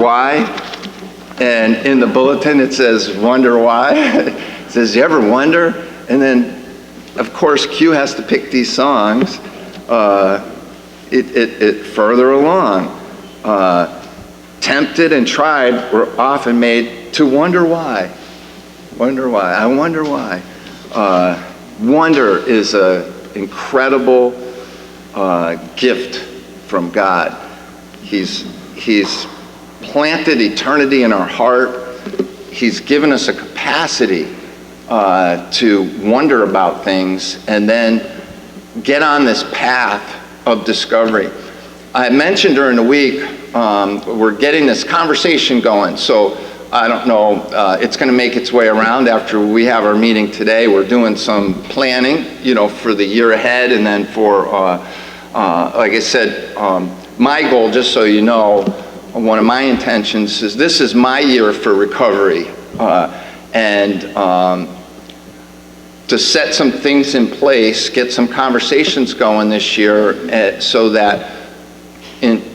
Why? And in the bulletin it says, wonder why. It says, you ever wonder? And then, of course, Q has to pick these songs. It further along. Tempted and tried were often made to wonder why. Wonder why. I wonder why. Wonder is an incredible gift from God. He's planted eternity in our heart. He's given us a capacity to wonder about things and then get on this path of discovery. I mentioned during the week, we're getting this conversation going. So I don't know, it's going to make its way around after we have our meeting today. We're doing some planning, for the year ahead, and then for, like I said, my goal, just so you know, one of my intentions is this is my year for recovery, and to set some things in place, get some conversations going this year, so that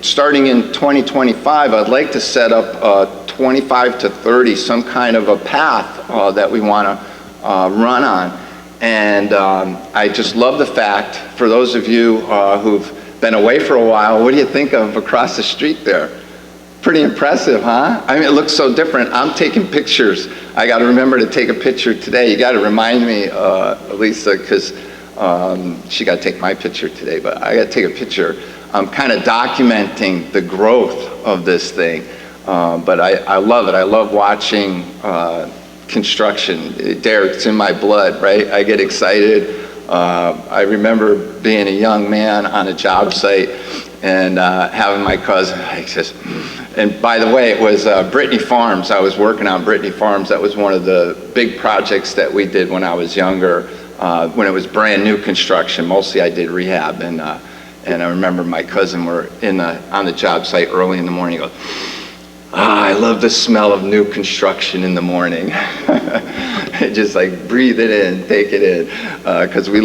starting in 2025, I'd like to set up 25 to 30, some kind of a path that we want to run on. And I just love the fact, for those of you who've been away for a while, what do you think of across the street there? Pretty impressive, huh? I mean, it looks so different. I'm taking pictures. I got to remember to take a picture today. You got to remind me, Lisa, because she got to take my picture today, but I got to take a picture. I'm kind of documenting the growth of this thing, but I love it. I love watching construction. Derek, it's in my blood, right? I get excited. I remember being a young man on a job site and having my cousin, and by the way, it was Brittany Farms. I was working on Brittany Farms. That was one of the big projects that we did when I was younger, when it was brand new construction. Mostly I did rehab, and I remember my cousin were on the job site early in the morning. He goes, I love the smell of new construction in the morning. Just like breathe it in, take it in, because we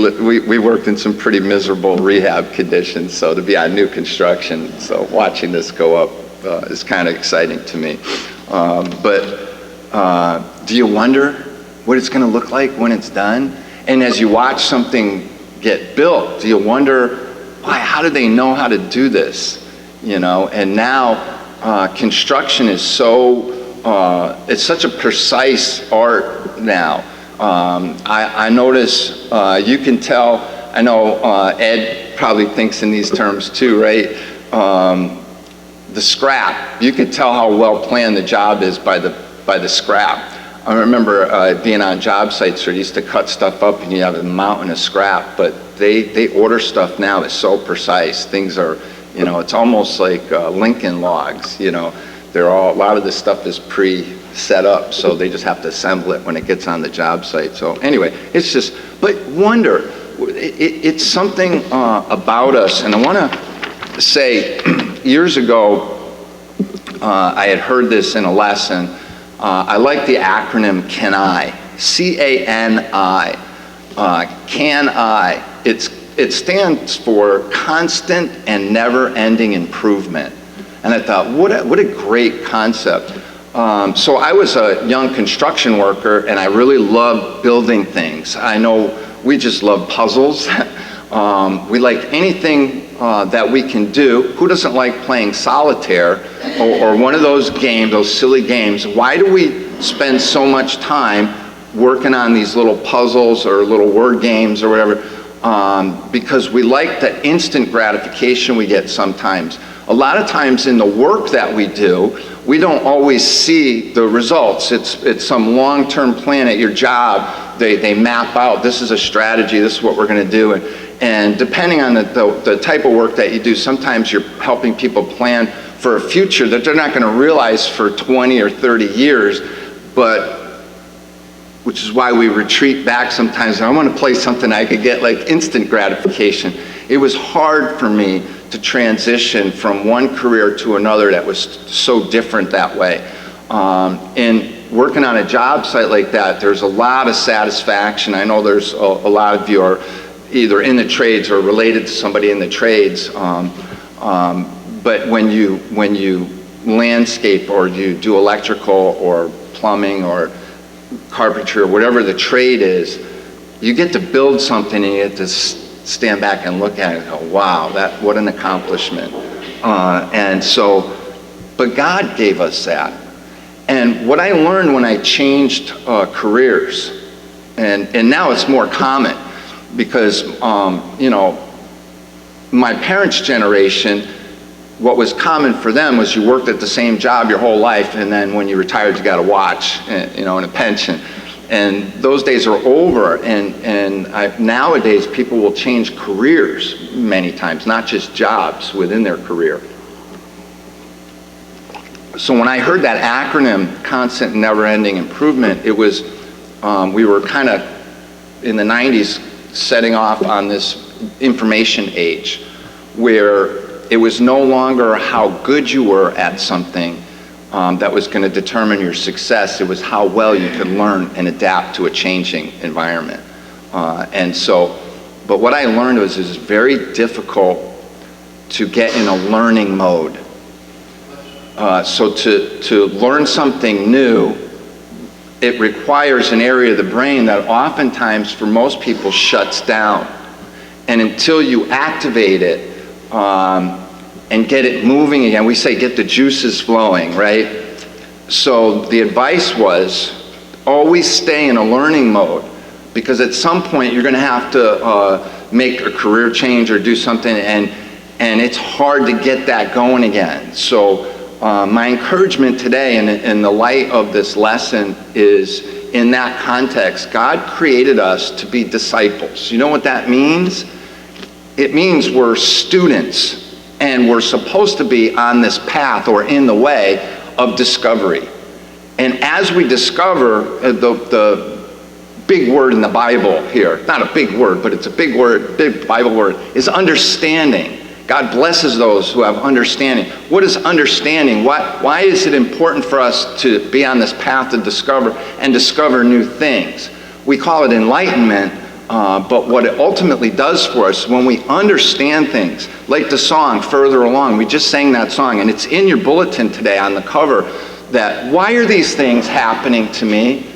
worked in some pretty miserable rehab conditions. So to be on new construction, so watching this go up is kind of exciting to me. But do you wonder what it's going to look like when it's done? And as you watch something get built, do you wonder, why? How do they know how to do this? And now construction is it's such a precise art now. I notice, you can tell, I know Ed probably thinks in these terms too, right? The scrap, you can tell how well planned the job is by the scrap. I remember being on job sites where you used to cut stuff up and you have a mountain of scrap, but they order stuff now that's so precise. Things are, it's almost like Lincoln logs, a lot of this stuff is pre-set up, so they just have to assemble it when it gets on the job site. So anyway, but wonder, it's something about us. And I want to say, years ago, I had heard this in a lesson. I like the acronym CANI, C-A-N-I, can I. It stands for constant and never-ending improvement. And I thought, what a great concept. So I was a young construction worker, and I really loved building things. I know we just love puzzles. We like anything that we can do. Who doesn't like playing solitaire or one of those games, those silly games? Why do we spend so much time working on these little puzzles or little word games or whatever? Because we like the instant gratification we get sometimes. A lot of times in the work that we do, we don't always see the results. It's some long-term plan at your job. They map out, this is a strategy, this is what we're going to do. And depending on the type of work that you do, sometimes you're helping people plan for a future that they're not going to realize for 20 or 30 years, which is why we retreat back sometimes. I want to play something I could get like instant gratification. It was hard for me to transition from one career to another that was so different that way. And working on a job site like that, there's a lot of satisfaction. I know there's a lot of you are either in the trades or related to somebody in the trades. But when you landscape, or you do electrical or plumbing or carpentry or whatever the trade is, you get to build something and you get to stand back and look at it and go, wow, what an accomplishment. But God gave us that. And what I learned when I changed careers, and now it's more common because, my parents' generation, what was common for them was you worked at the same job your whole life, and then when you retired, you got a watch, and a pension. And those days are over, and nowadays people will change careers many times, not just jobs within their career. So when I heard that acronym, Constant Never-Ending Improvement, it was, we were kind of in the 90s setting off on this information age where it was no longer how good you were at something that was going to determine your success. It was how well you could learn and adapt to a changing environment. But what I learned was it was very difficult to get in a learning mode. So to learn something new, it requires an area of the brain that oftentimes for most people shuts down. And until you activate it and get it moving again, we say get the juices flowing, right? So the advice was always stay in a learning mode, because at some point you're going to have to make a career change or do something, and it's hard to get that going again. So my encouragement today in the light of this lesson is, in that context, God created us to be disciples. You know what that means? It means we're students, and we're supposed to be on this path or in the way of discovery. And as we discover, the big word in the Bible here, not a big word, but it's a big word, big Bible word, is understanding. God blesses those who have understanding. What is understanding? Why is it important for us to be on this path to discover new things? We call it enlightenment, but what it ultimately does for us when we understand things, like the song Further Along, we just sang that song, and it's in your bulletin today on the cover, that why are these things happening to me?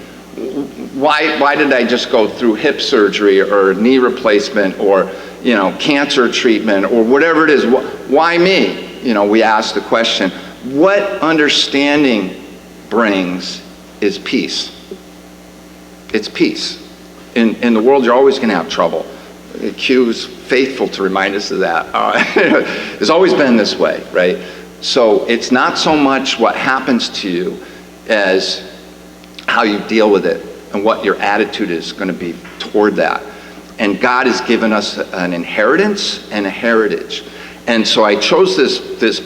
Why did I just go through hip surgery or knee replacement or cancer treatment or whatever it is? Why me? We ask the question. What understanding brings is peace. It's peace. In the world, you're always going to have trouble. Q is faithful to remind us of that. It's always been this way, right? So it's not so much what happens to you as how you deal with it and what your attitude is going to be toward that. And God has given us an inheritance and a heritage. And so I chose this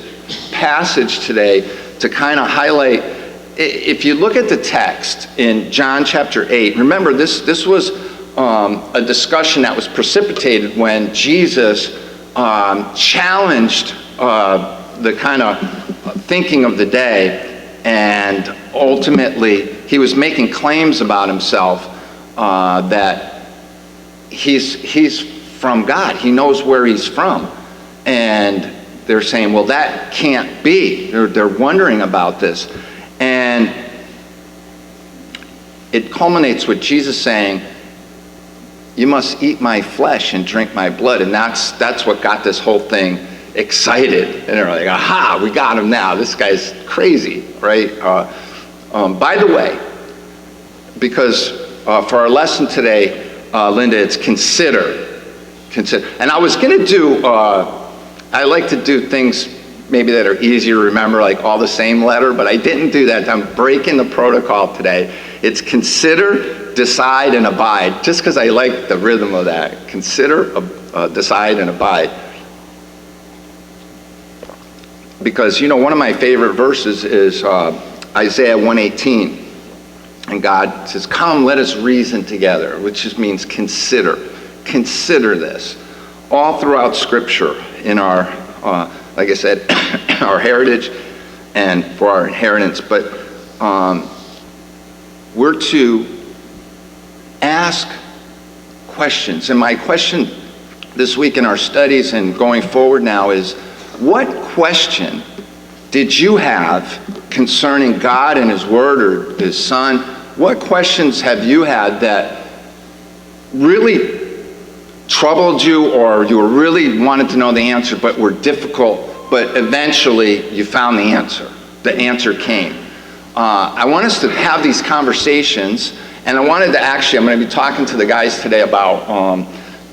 passage today to kind of highlight. If you look at the text in John chapter 8, remember this was a discussion that was precipitated when Jesus challenged the kind of thinking of the day, and ultimately he was making claims about himself that he's from God. He knows where he's from. And they're saying, well, that can't be. They're wondering about this. And it culminates with Jesus saying, you must eat my flesh and drink my blood. And that's what got this whole thing excited. And they're like, aha, we got him now. This guy's crazy, right? By the way, because for our lesson today, Linda, it's consider. And I was going to do, I like to do things maybe that are easier to remember, like all the same letter, but I didn't do that. I'm breaking the protocol today. It's consider, decide, and abide, just because I like the rhythm of that. Consider, decide, and abide. Because, one of my favorite verses is Isaiah 1:18. And God says, come, let us reason together, which just means consider. Consider this. All throughout Scripture, in our, like I said, our heritage and for our inheritance. But we're to ask questions. And my question this week in our studies and going forward now is, what question did you have concerning God and his word or his son? What questions have you had that really troubled you, or you really wanted to know the answer but were difficult, but eventually you found the answer? The answer came. I want us to have these conversations, and I wanted to I'm going to be talking to the guys today about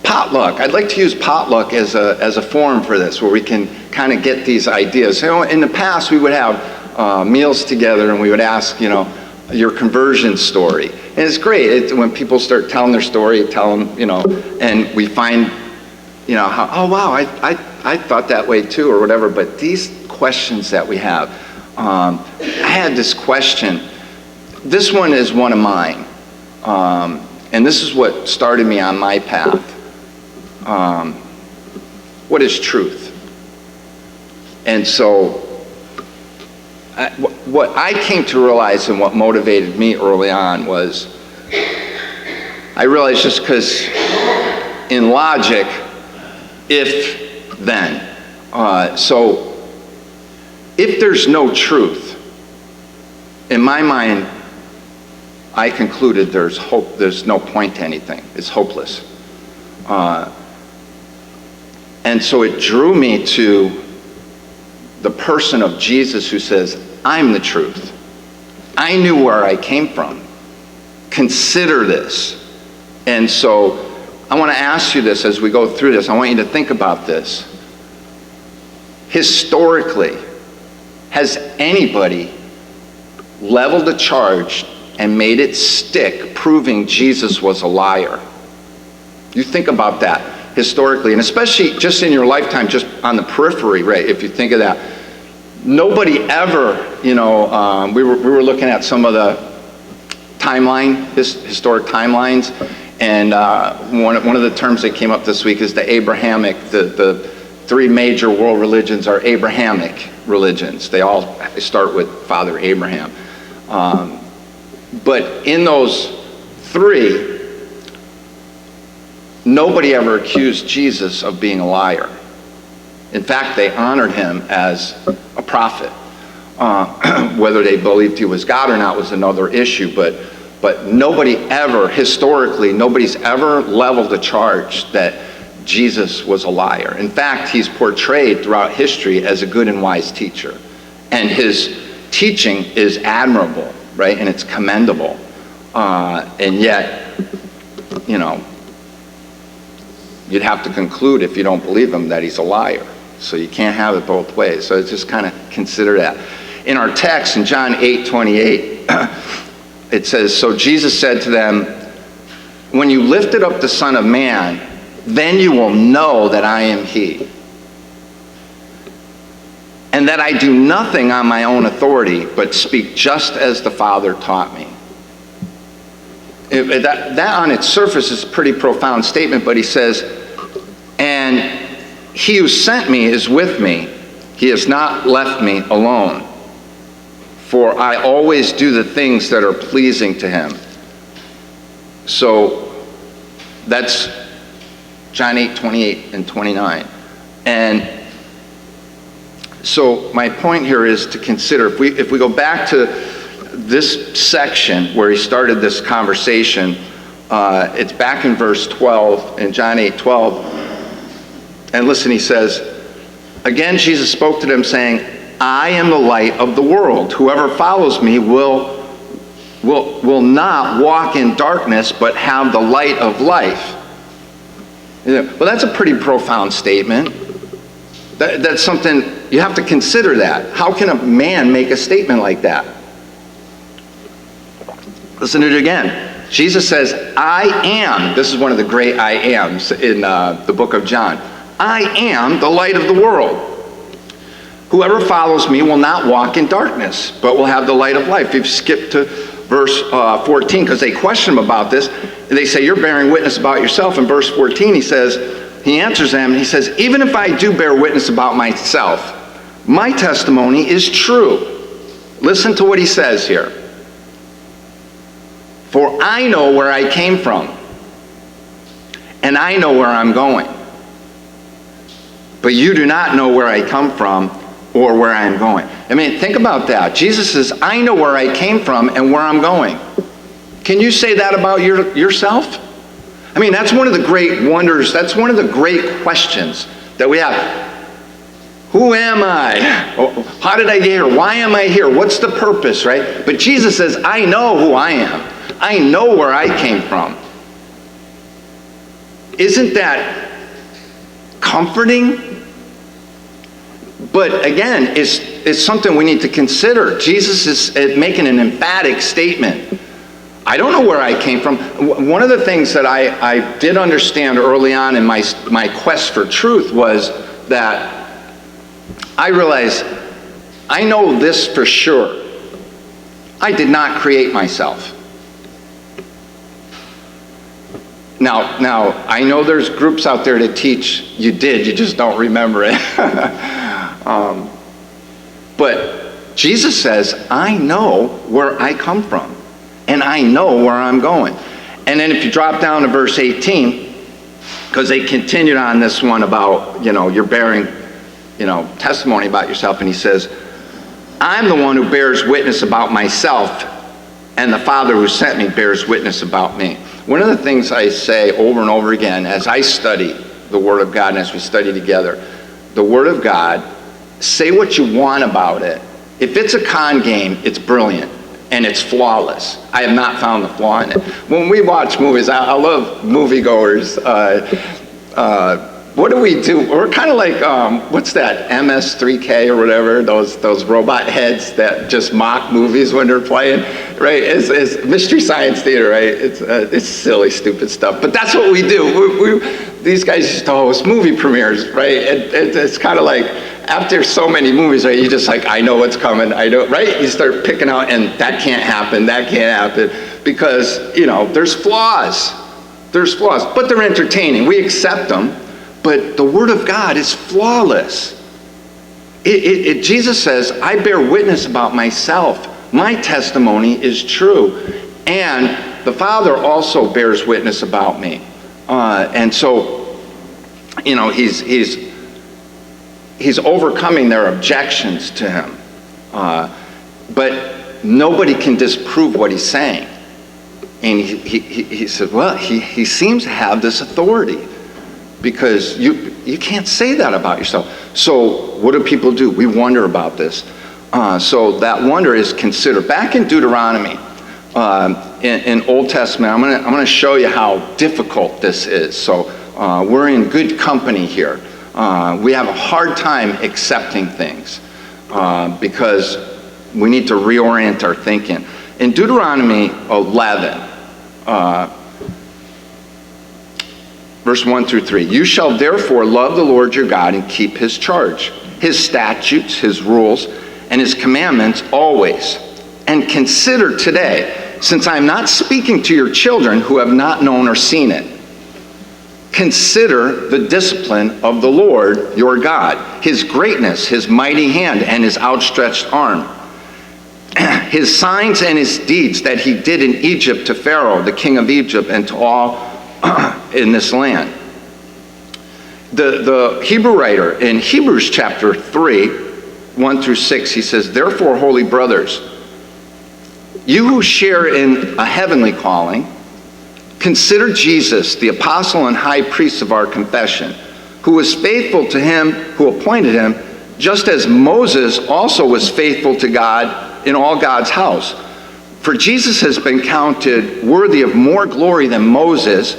potluck. I'd like to use potluck as a forum for this, where we can kind of get these ideas. You know, in the past, we would have meals together, and we would ask, your conversion story. And it's great when people start telling their story, tell them, and we find, how, oh, wow, I thought that way too, or whatever. But these questions that we have, I had this question. This one is one of mine. And this is what started me on my path. What is truth? And so, what I came to realize and what motivated me early on was, I realized just because in logic, if then. So if there's no truth, in my mind, I concluded there's hope. There's no point to anything. It's hopeless. And so it drew me to the person of Jesus, who says, I'm the truth. I knew where I came from. Consider this. And so I want to ask you this as we go through this. I want you to think about this. Historically, has anybody leveled a charge and made it stick, proving Jesus was a liar? You think about that historically, and especially just in your lifetime, just on the periphery, right? If you think of that, nobody ever, we were looking at some of the historic timelines, and one of the terms that came up this week is the Abrahamic. The three major world religions are Abrahamic religions. They all start with Father Abraham. But in those three, nobody ever accused Jesus of being a liar. In fact, they honored him as a prophet. Whether they believed he was God or not was another issue, but nobody ever, historically, nobody's ever leveled a charge that Jesus was a liar. In fact, he's portrayed throughout history as a good and wise teacher. And his teaching is admirable, right? And it's commendable. And yet, you'd have to conclude, if you don't believe him, that he's a liar. So you can't have it both ways. So just kind of consider that. In our text, in John 8:28, it says, so Jesus said to them, when you lifted up the Son of Man, then you will know that I am he, and that I do nothing on my own authority, but speak just as the Father taught me. That on its surface is a pretty profound statement, but he says, and he who sent me is with me. He has not left me alone, for I always do the things that are pleasing to him. So that's John 8:28 and 29. And so my point here is to consider, if we go back to this section where he started this conversation, it's back in verse 12, in John 8:12. And listen, he says, again, Jesus spoke to them saying, I am the light of the world. Whoever follows me will not walk in darkness, but have the light of life. Well, that's a pretty profound statement. That's something, you have to consider that. How can a man make a statement like that? Listen to it again. Jesus says, I am. This is one of the great I ams in the book of John. I am the light of the world. Whoever follows me will not walk in darkness, but will have the light of life. If you skip to verse 14, because they question him about this, they say, you're bearing witness about yourself. In verse 14, he answers them, and he says, even if I do bear witness about myself, my testimony is true. Listen to what he says here. For I know where I came from, and I know where I'm going. But you do not know where I come from or where I'm going. I mean, think about that. Jesus says, I know where I came from and where I'm going. Can you say that about yourself? I mean, that's one of the great wonders. That's one of the great questions that we have. Who am I? How did I get here? Why am I here? What's the purpose, right? But Jesus says, I know who I am. I know where I came from. Isn't that comforting? But again, it's something we need to consider. Jesus is making an emphatic statement. I don't know where I came from. One of the things that I did understand early on in my quest for truth was that I realized, I know this for sure. I did not create myself. Now, I know there's groups out there that teach you did, you just don't remember it. But Jesus says, I know where I come from, and I know where I'm going. And then if you drop down to verse 18, because they continued on this one about, you're bearing, testimony about yourself, and he says, I'm the one who bears witness about myself, and the Father who sent me bears witness about me. One of the things I say over and over again as I study the Word of God and as we study together, the Word of God, say what you want about it. If it's a con game, it's brilliant and it's flawless. I have not found the flaw in it. When we watch movies, I love moviegoers. What do we do? We're kind of like, what's that, MS-3K or whatever, those robot heads that just mock movies when they're playing, right? It's Mystery Science Theater, right? It's silly, stupid stuff. But that's what we do. These guys used to host movie premieres, right? It's kind of like, after so many movies, right, you just like, I know what's coming, I know, right? You start picking out, and that can't happen, because, there's flaws. There's flaws, but they're entertaining. We accept them. But the Word of God is flawless. Jesus says, I bear witness about myself. My testimony is true. And the Father also bears witness about me. And so, he's overcoming their objections to him. But nobody can disprove what he's saying. And he said, well, he seems to have this authority. Because you can't say that about yourself. So what do people do? We wonder about this. So that wonder is considered. Back in Deuteronomy, in Old Testament, I'm going to show you how difficult this is. So we're in good company here. We have a hard time accepting things because we need to reorient our thinking. In Deuteronomy 11, verse 1 through 3. You shall therefore love the Lord your God and keep his charge, his statutes, his rules, and his commandments always. And consider today, since I am not speaking to your children who have not known or seen it, consider the discipline of the Lord your God, his greatness, his mighty hand, and his outstretched arm, his signs and his deeds that he did in Egypt to Pharaoh, the king of Egypt, and to all in this land. The Hebrew writer in Hebrews chapter 3, 1 through 6, he says, therefore, holy brothers, you who share in a heavenly calling, consider Jesus, the apostle and high priest of our confession, who was faithful to him who appointed him, just as Moses also was faithful to God in all God's house. For Jesus has been counted worthy of more glory than Moses,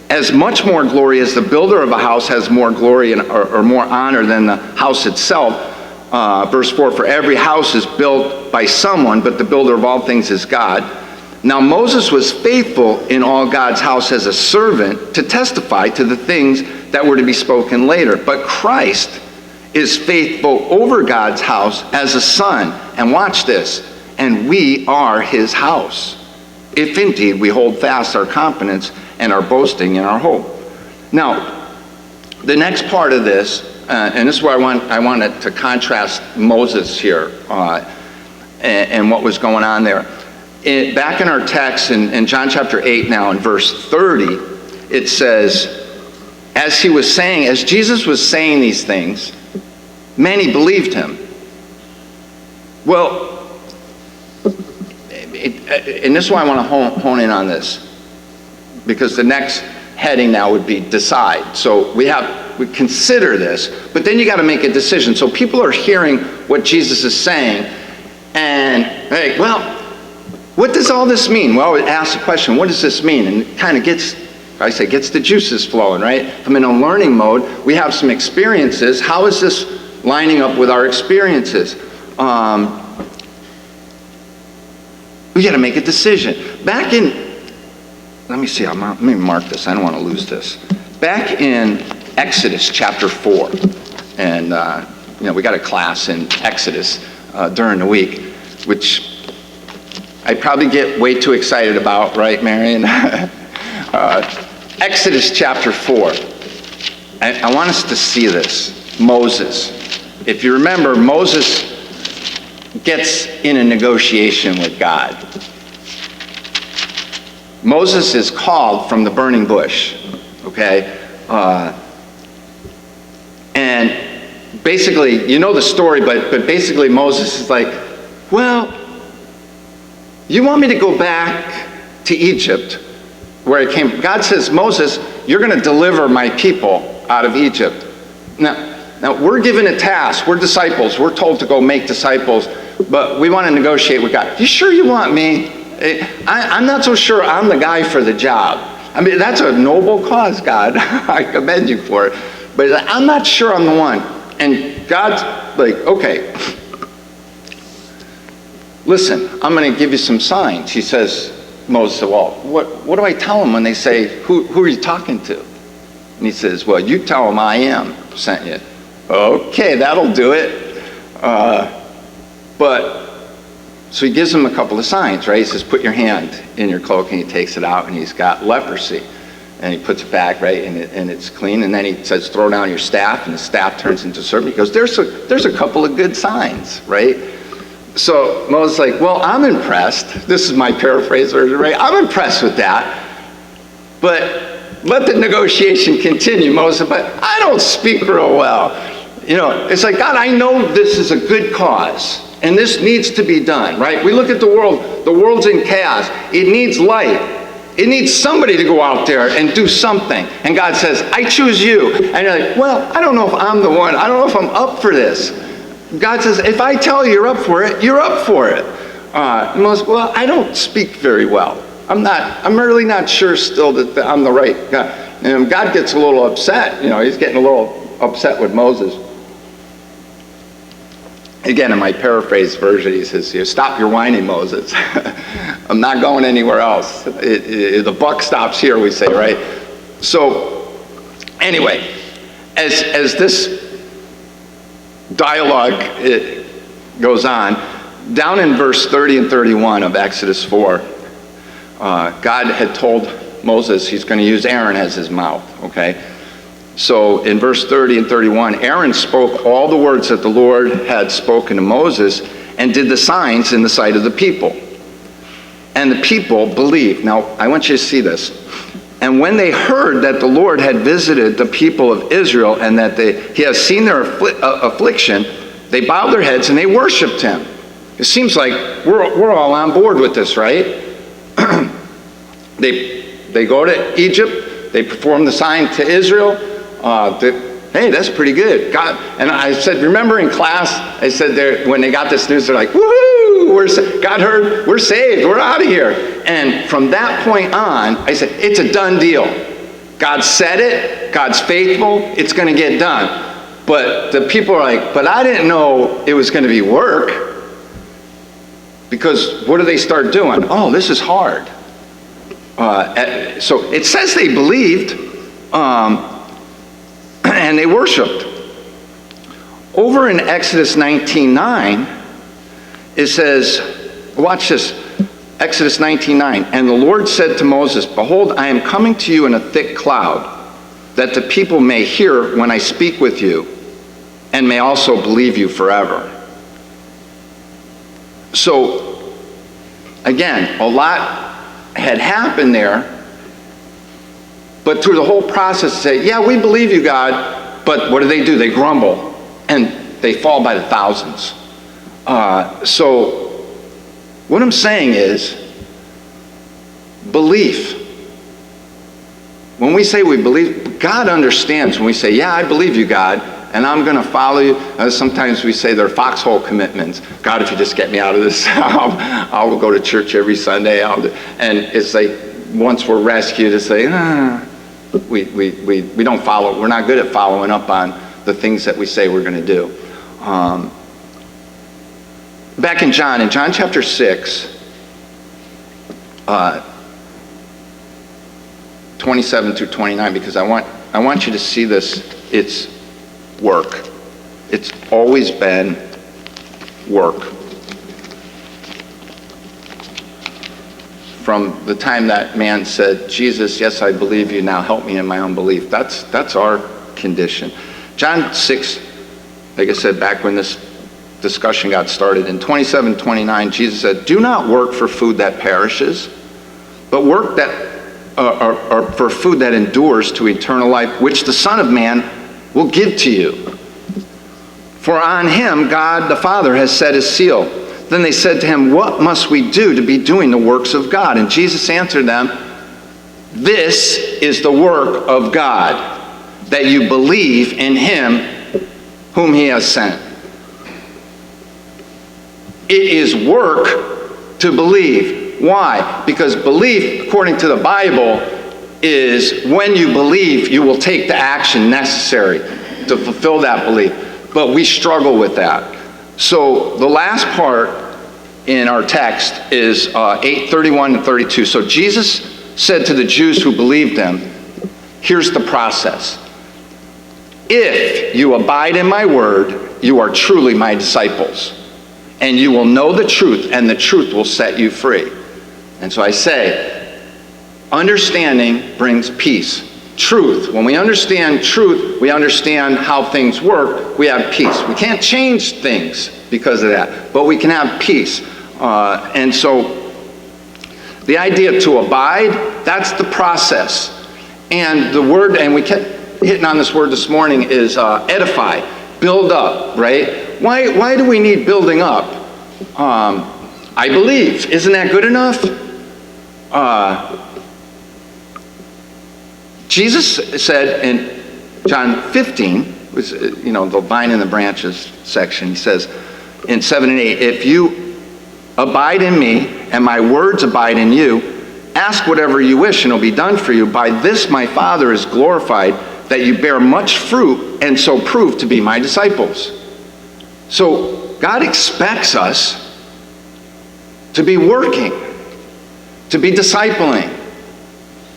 as much more glory as the builder of a house has more glory or more honor than the house itself. Verse 4, for every house is built by someone, but the builder of all things is God. Now Moses was faithful in all God's house as a servant to testify to the things that were to be spoken later. But Christ is faithful over God's house as a son. And watch this. And we are his house, if indeed we hold fast our confidence and our boasting in our hope. Now, the next part of this, and this is where I wanted to contrast Moses here and what was going on there. Back in our text in John chapter 8 now in verse 30, it says, as Jesus was saying these things, many believed him. Well, and this is why I want to hone in on this, because the next heading now would be decide. So we consider this, but then you got to make a decision. So people are hearing what Jesus is saying, and hey, well, what does all this mean? Well, it asks the question, what does this mean? And it kind of gets the juices flowing, right? If I'm in a learning mode, we have some experiences. How is this lining up with our experiences? We got to make a decision. Back in, let me see, let me mark this. I don't want to lose this. Back in Exodus chapter 4, and we got a class in Exodus during the week, which I probably get way too excited about, right, Marion? Exodus chapter 4. I want us to see this. Moses. If you remember, Moses gets in a negotiation with God. Moses is called from the burning bush, okay? And basically, you know the story, but basically Moses is like, well, you want me to go back to Egypt, where it came. God says, Moses, you're going to deliver my people out of Egypt. Now we're given a task. We're disciples. We're told to go make disciples, but we want to negotiate with God. You sure you want me? I'm not so sure I'm the guy for the job. I mean, that's a noble cause, God. I commend you for it. But I'm not sure I'm the one. And God's like, okay, listen, I'm going to give you some signs. He says, Moses said, well, what do I tell them when they say, who are you talking to? And he says, well, you tell them I am sent you. Okay, that'll do it. So he gives them a couple of signs, right? He says, put your hand in your cloak, and he takes it out, and he's got leprosy. And he puts it back, right, and it's clean. And then he says, throw down your staff, and the staff turns into a serpent. He goes, there's a couple of good signs, right? So Moses is like, well, I'm impressed. This is my paraphrase version, right? I'm impressed with that. But let the negotiation continue, Moses. But I don't speak real well. It's like, God, I know this is a good cause. And this needs to be done, right? We look at the world. The world's in chaos. It needs light. It needs somebody to go out there and do something. And God says, I choose you. And you're like, well, I don't know if I'm the one. I don't know if I'm up for this. God says, if I tell you you're up for it, you're up for it. Well, I don't speak very well. I'm really not sure still that I'm the right guy. And God gets a little upset. He's getting a little upset with Moses. Again, in my paraphrase version, he says, stop your whining, Moses. I'm not going anywhere else. The buck stops here, we say, right? So, anyway, as this dialogue goes on, down in verse 30 and 31 of Exodus 4, God had told Moses he's going to use Aaron as his mouth, okay? So in verse 30 and 31, Aaron spoke all the words that the Lord had spoken to Moses and did the signs in the sight of the people. And the people believed. Now, I want you to see this. And when they heard that the Lord had visited the people of Israel and that he has seen their affliction, they bowed their heads and they worshiped him. It seems like we're all on board with this, right? They go to Egypt. They perform the sign to Israel. Hey, that's pretty good. God, and I said, remember in class, I said when they got this news, they're like, woohoo, God heard, we're saved, we're out of here. And from that point on, I said, it's a done deal. God said it, God's faithful, it's going to get done. But the people are like, but I didn't know it was going to be work. Because what do they start doing? Oh, this is hard. So it says they believed, and they worshiped. Over in Exodus 19:9, it says, watch this, Exodus 19:9, and the Lord said to Moses, behold, I am coming to you in a thick cloud, that the people may hear when I speak with you, and may also believe you forever. So, again, a lot had happened there, but through the whole process, say, yeah, we believe you, God, but what do? They grumble, and they fall by the thousands. So what I'm saying is belief. When we say we believe, God understands when we say, yeah, I believe you, God, and I'm going to follow you. Sometimes we say they're foxhole commitments. God, if you just get me out of this, I'll go to church every Sunday. And it's like once we're rescued, it's like, we don't follow. We're not good at following up on the things that we say we're going to do. Back in John chapter 6, 27 through 29, because I want you to see this. It's work. It's always been work. From the time that man said, Jesus, yes, I believe you, now help me in my unbelief. That's our condition. John 6, like I said, back when this discussion got started, in 27:29, Jesus said, do not work for food that perishes, but work or for food that endures to eternal life, which the Son of Man will give to you. For on him God the Father has set his seal. Then they said to him, what must we do to be doing the works of God? And Jesus answered them, this is the work of God, that you believe in him whom he has sent. It is work to believe. Why? Because belief, according to the Bible, is when you believe, you will take the action necessary to fulfill that belief. But we struggle with that. So the last part in our text is 8:31 and 32. So Jesus said to the Jews who believed him, here's the process. If you abide in my word, you are truly my disciples. And you will know the truth, and the truth will set you free. And so I say, understanding brings peace. Truth. When we understand truth, we understand how things work, we have peace. We can't change things because of that, but we can have peace. And so the idea to abide, that's the process. And the word, and we kept hitting on this word this morning, is edify, build up, right? Why do we need building up? I believe. Isn't that good enough? Jesus said in John 15, was the vine and the branches section, he says in 7 and 8, if you abide in me and my words abide in you, ask whatever you wish and it'll be done for you. By this my Father is glorified, that you bear much fruit and so prove to be my disciples. So God expects us to be working, to be discipling.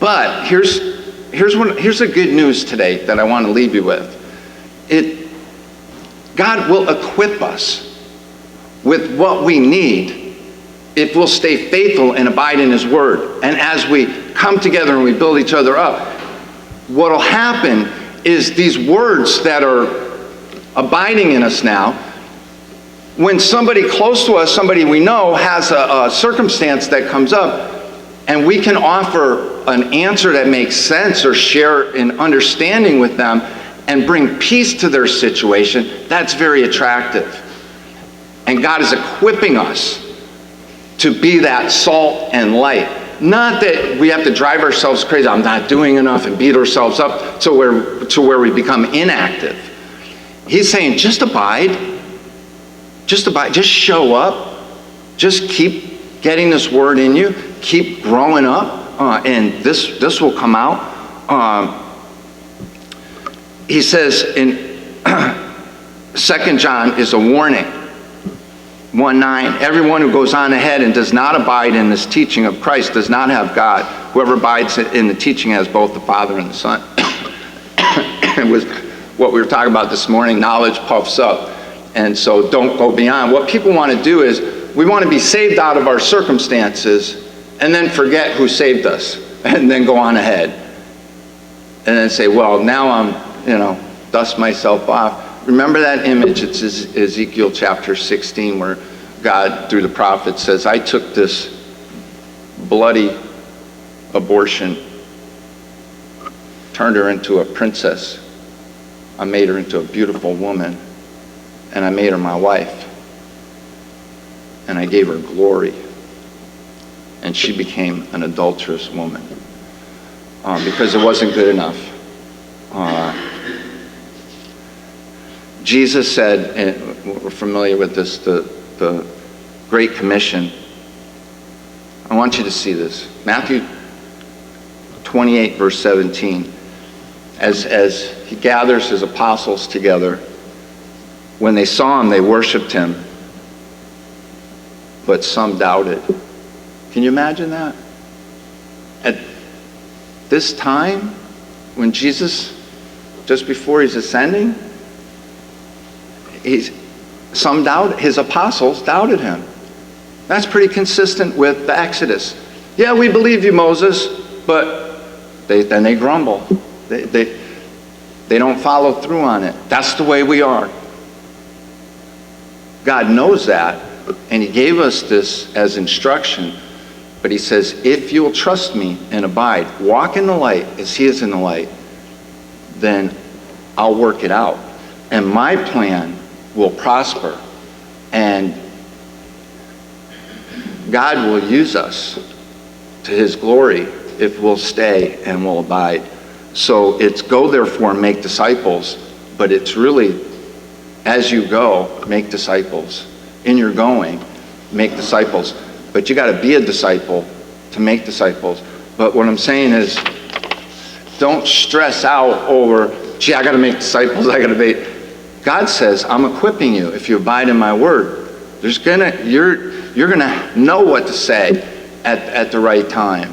But here's the good news today that I want to leave you with. God will equip us with what we need if we'll stay faithful and abide in his word. And as we come together and we build each other up, what will happen is these words that are abiding in us now, when somebody close to us, somebody we know, has a circumstance that comes up, and we can offer an answer that makes sense or share an understanding with them and bring peace to their situation, that's very attractive. And God is equipping us to be that salt and light. Not that we have to drive ourselves crazy, I'm not doing enough, and beat ourselves up to where we become inactive. He's saying, just abide, just show up, just keep getting this word in you, keep growing up, and this will come out. He says in 2 John is a warning. 1:9, everyone who goes on ahead and does not abide in this teaching of Christ does not have God. Whoever abides in the teaching has both the Father and the Son. It was what we were talking about this morning, knowledge puffs up. And so don't go beyond. What people want to do is, we want to be saved out of our circumstances and then forget who saved us and then go on ahead. And then say, well, now I'm, dust myself off. Remember that image? It's Ezekiel chapter 16 where God, through the prophet, says, I took this bloody abortion, turned her into a princess. I made her into a beautiful woman, and I made her my wife. and I gave her glory. And she became an adulterous woman because it wasn't good enough. Jesus said, and we're familiar with this, the Great Commission. I want you to see this. Matthew 28, verse 17. As he gathers his apostles together, when they saw him, they worshiped him, but some doubted. Can you imagine that? At this time, when Jesus, just before he's ascending, some doubt, his apostles doubted him. That's pretty consistent with the Exodus. Yeah, we believe you, Moses, but then they grumble. They don't follow through on it. That's the way we are. God knows that, and he gave us this as instruction. But he says, if you will trust me and abide, walk in the light as he is in the light, then I'll work it out. And my plan will prosper. And God will use us to his glory if we'll stay and we'll abide. So it's go therefore and make disciples, but it's really as you go, make disciples. In your going, make disciples. But you got to be a disciple to make disciples. But what I'm saying is, don't stress out over, gee, I got to make disciples, I got to make. God says, I'm equipping you if you abide in my word. You're gonna know what to say at the right time.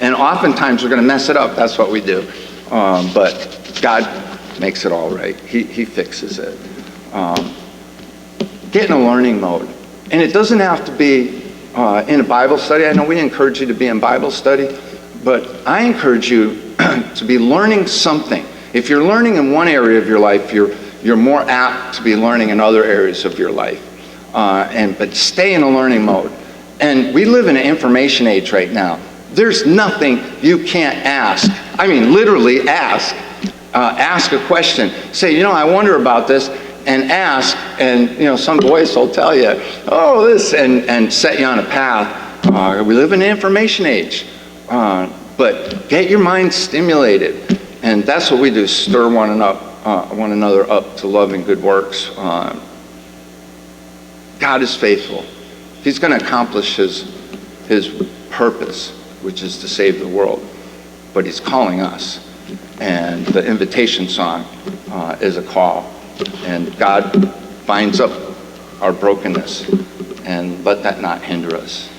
And oftentimes we're gonna mess it up. That's what we do. But God makes it all right. He fixes it. Get in a learning mode. And it doesn't have to be in a Bible study. I know we encourage you to be in Bible study, but I encourage you to be learning something. If you're learning in one area of your life, you're more apt to be learning in other areas of your life. But stay in a learning mode. And we live in an information age right now. There's nothing you can't ask. I mean, literally ask. Ask a question. Say, I wonder about this, and ask, and some voice will tell you, oh, this, and set you on a path. We live in an information age. But get your mind stimulated. And that's what we do, stir one another up to love and good works. God is faithful. He's going to accomplish his purpose, which is to save the world. But he's calling us. And the invitation song is a call. And God binds up our brokenness. And let that not hinder us.